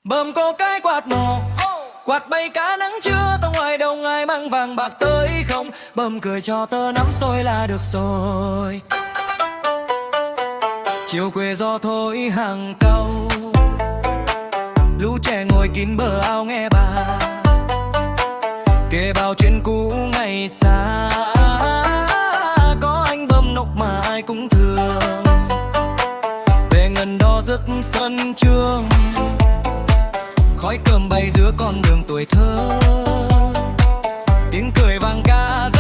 Bơm có cái quạt nổ, quạt bay cá nắng trưa, tao ngoài đông ai mang vàng bạc tới không. Bơm cười cho tớ nắm xôi là được rồi. Chiều quê gió thổi hàng câu, lũ trẻ ngồi kín bờ ao nghe bà kể bao chuyện cũ ngày xa. Có anh bơm nốc mà ai cũng thương, về ngân đo rước sân trường, khói cơm bay giữa con đường tuổi thơ, tiếng cười vang ca.